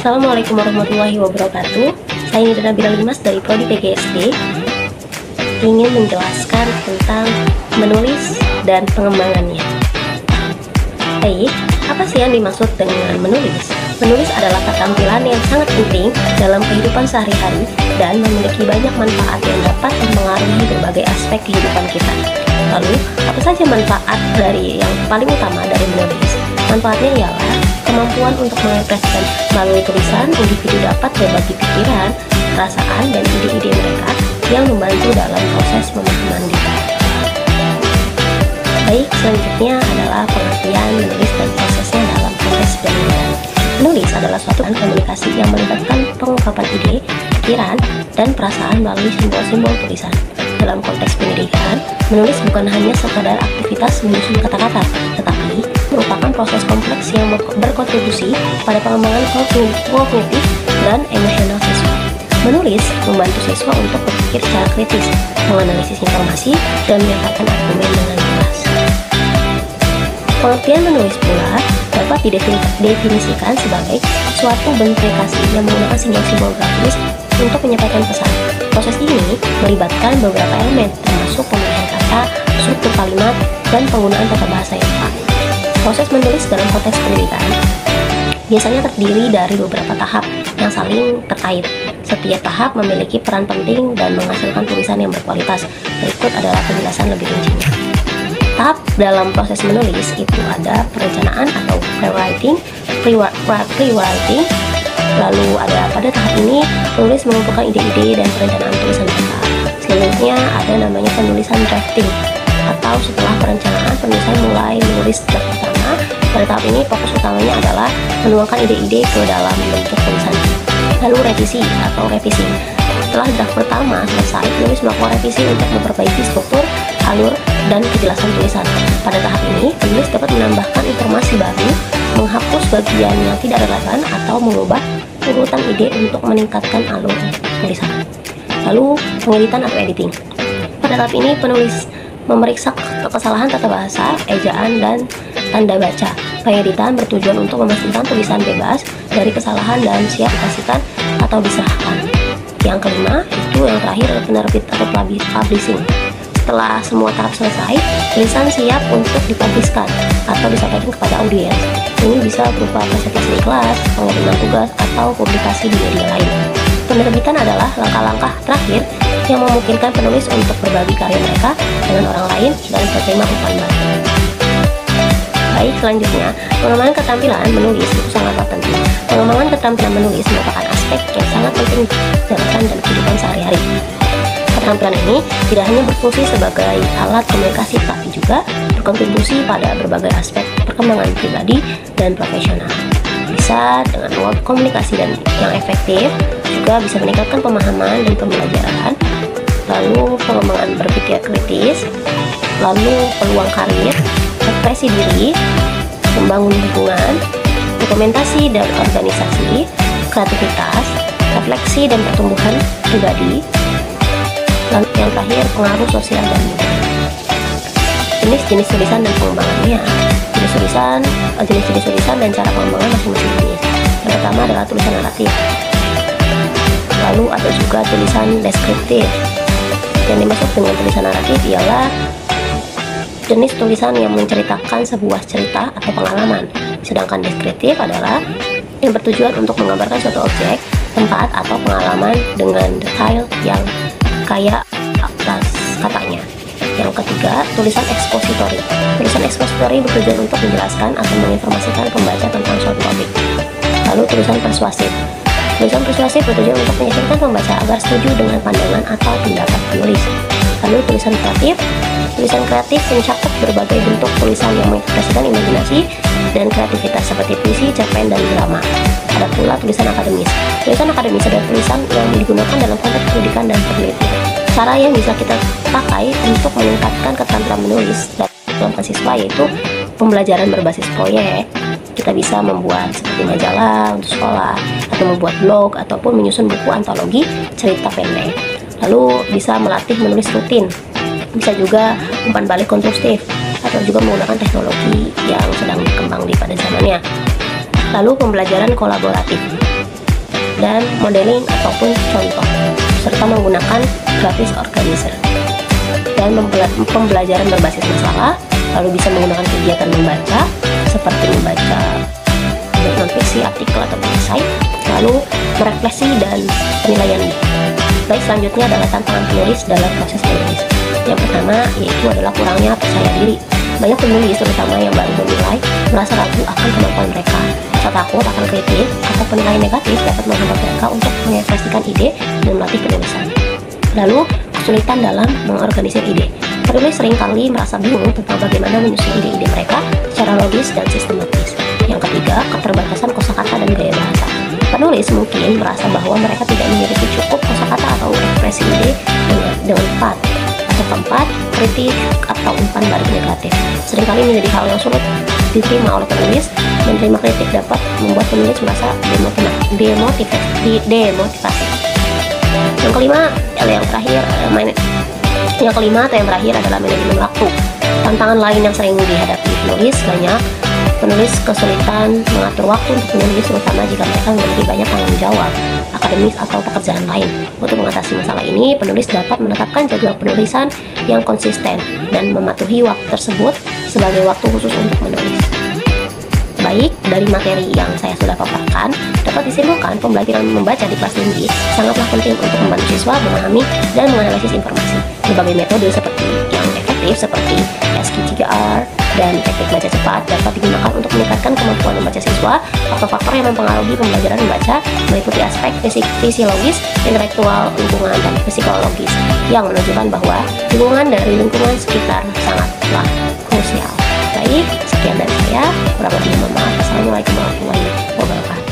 Assalamualaikum warahmatullahi wabarakatuh. Saya Nidana Nabila Limas dari Prodi PGSD ingin menjelaskan tentang menulis dan pengembangannya. Baik, apa sih yang dimaksud dengan menulis? Menulis adalah keterampilan yang sangat penting dalam kehidupan sehari-hari dan memiliki banyak manfaat yang dapat mempengaruhi berbagai aspek kehidupan kita. Lalu, apa saja manfaat dari yang paling utama dari menulis? Manfaatnya ialah kemampuan untuk mengekspresikan melalui tulisan. Individu dapat berbagi pikiran, perasaan, dan ide-ide mereka yang membantu dalam proses pemahaman diri. Baik, selanjutnya adalah pengertian menulis dan prosesnya dalam proses penulisan. Menulis adalah suatu komunikasi yang melibatkan pengungkapan ide, pikiran, dan perasaan melalui simbol-simbol tulisan. Dalam konteks pendidikan, menulis bukan hanya sekadar aktivitas menyusun kata-kata, tetapi merupakan proses kompleks yang berkontribusi pada pengembangan kognitif dan emosional siswa. Menulis membantu siswa untuk berpikir secara kritis, menganalisis informasi, dan menyampaikan argumen dengan jelas. Pengertian menulis pula dapat didefinisikan sebagai suatu bentuk komunikasi yang menggunakan simbol-simbol grafis untuk menyampaikan pesan. Proses ini melibatkan beberapa elemen, termasuk pemilihan kata, struktur kalimat, dan penggunaan tata bahasa yang tepat. Proses menulis dalam konteks pendidikan biasanya terdiri dari beberapa tahap yang saling terkait. Setiap tahap memiliki peran penting dan menghasilkan tulisan yang berkualitas. Berikut adalah penjelasan lebih rincinya. Tahap dalam proses menulis itu ada perencanaan atau pre-writing, lalu ada pada tahap ini penulis mengumpulkan ide-ide dan perencanaan tulisan mereka. Selanjutnya ada namanya penulisan drafting, atau setelah perencanaan penulisan mulai menulis draft pertama. Pada tahap ini fokus utamanya adalah menuangkan ide-ide ke dalam bentuk tulisan. Lalu revisi atau revisi. Setelah draft pertama selesai, penulis melakukan revisi untuk memperbaiki struktur, alur, dan kejelasan tulisan. Pada tahap ini, penulis dapat menambahkan informasi baru, menghapus bagian yang tidak relevan, atau mengubah urutan ide untuk meningkatkan alur tulisan. Lalu, pengeditan atau editing. Pada tahap ini, penulis memeriksa kesalahan tata bahasa, ejaan, dan tanda baca. Pengeditan bertujuan untuk memastikan tulisan bebas dari kesalahan dan siap dikasihkan atau diserahkan. Yang kelima, itu yang terakhir adalah penerbit atau publishing. Setelah semua tahap selesai, tulisan siap untuk dipubliskan atau disampaikan kepada audiens. Ini bisa berupa presentasi di kelas, pengiriman tugas, atau publikasi di media lain. Penerbitan adalah langkah-langkah terakhir yang memungkinkan penulis untuk berbagi karya mereka dengan orang lain dan menerima umpan balik. Baik, selanjutnya, pengembangan keterampilan menulis itu sangat penting. Pengembangan keterampilan menulis merupakan aspek yang sangat penting dalam dan kehidupan sehari-hari. Keterampilan ini tidak hanya berfungsi sebagai alat komunikasi, tapi juga berkontribusi pada berbagai aspek perkembangan pribadi dan profesional. Bisa dengan komunikasi dan yang efektif, juga bisa meningkatkan pemahaman dan pembelajaran, lalu pengembangan berpikir kritis, lalu peluang karir, ekspresi diri, membangun hubungan, dokumentasi dan organisasi, kreativitas, refleksi dan pertumbuhan pribadi, lalu yang terakhir pengaruh sosial dan budaya. Jenis-jenis tulisan dan pengembangannya. Jenis-jenis tulisan dan cara pengembangan masing-masing jenis. Yang pertama adalah tulisan naratif. Lalu ada juga tulisan deskriptif. Yang dimaksud dengan tulisan naratif ialah jenis tulisan yang menceritakan sebuah cerita atau pengalaman. Sedangkan deskriptif adalah yang bertujuan untuk menggambarkan suatu objek, tempat, atau pengalaman dengan detail yang kaya atas katanya. Yang ketiga, tulisan ekspositori. Tulisan ekspositori bertujuan untuk menjelaskan atau menginformasikan pembaca tentang suatu topik. Lalu tulisan persuasif. Tulisan persuasif bertujuan untuk meyakinkan pembaca agar setuju dengan pandangan atau pendapat penulis. Lalu tulisan kreatif. Tulisan kreatif mencakup berbagai bentuk tulisan yang mengekspresikan imajinasi dan kreativitas seperti puisi, cerpen, dan drama. Ada pula tulisan akademis. Tulisan akademis adalah tulisan yang digunakan dalam konteks pendidikan dan penelitian. Cara yang bisa kita pakai untuk meningkatkan keterampilan menulis dalam siswa yaitu pembelajaran berbasis proyek. Kita bisa membuat seperti majalah untuk sekolah, atau membuat blog, ataupun menyusun buku antologi cerita pendek. Lalu bisa melatih menulis rutin. Bisa juga umpan balik konstruktif, atau juga menggunakan teknologi yang sedang berkembang pada zamannya. Lalu pembelajaran kolaboratif. dan modeling ataupun contoh, serta menggunakan grafis organizer. Dan pembelajaran berbasis masalah, lalu bisa menggunakan kegiatan membaca seperti membaca non-fiksi, artikel atau esai, lalu merefleksi dan penilaian. Baik, selanjutnya adalah tantangan penulis dalam proses menulis. Yang pertama yaitu adalah kurangnya percaya diri. Banyak penulis, terutama yang baru memulai, merasa ragu akan kemampuan mereka, rasa takut akan kritik atau penilaian negatif dapat menghambat mereka untuk mengekspresikan ide dan melatih penulisan. Lalu, kesulitan dalam mengorganisir ide. Penulis seringkali merasa bingung tentang bagaimana menyusun ide-ide mereka secara logis dan sistematis. Yang ketiga, keterbatasan kosakata dan gaya bahasa. Penulis mungkin merasa bahwa mereka tidak memiliki cukup kosakata atau ekspresi ide dengan tepat. Atau keempat, kritik atau umpan balik negatif. Seringkali menjadi hal yang sulit diterima oleh penulis. Menerima kritik dapat membuat penulis merasa demotivasi. Yang kelima atau yang terakhir adalah manajemen waktu. Tantangan lain yang sering dihadapi penulis, banyak penulis kesulitan mengatur waktu untuk menulis, terutama jika mereka memiliki banyak tanggung jawab akademis atau pekerjaan lain. Untuk mengatasi masalah ini, penulis dapat menetapkan jadwal penulisan yang konsisten dan mematuhi waktu tersebut sebagai waktu khusus untuk menulis. Baik, dari materi yang saya sudah paparkan, dapat disimpulkan pembelajaran membaca di kelas tinggi sangatlah penting untuk membantu siswa memahami dan menganalisis informasi. Berbagai metode yang efektif seperti SQ3R dan teknik baca cepat dapat digunakan untuk meningkatkan kemampuan membaca siswa. Faktor-faktor yang mempengaruhi pembelajaran membaca meliputi aspek fisiologis, intelektual, lingkungan, dan psikologis yang menunjukkan bahwa dukungan dari lingkungan sekitar sangatlah krusial. Baik, sekian dari saya. Kurang lebihnya mohon maaf. Assalamualaikum warahmatullahi wabarakatuh.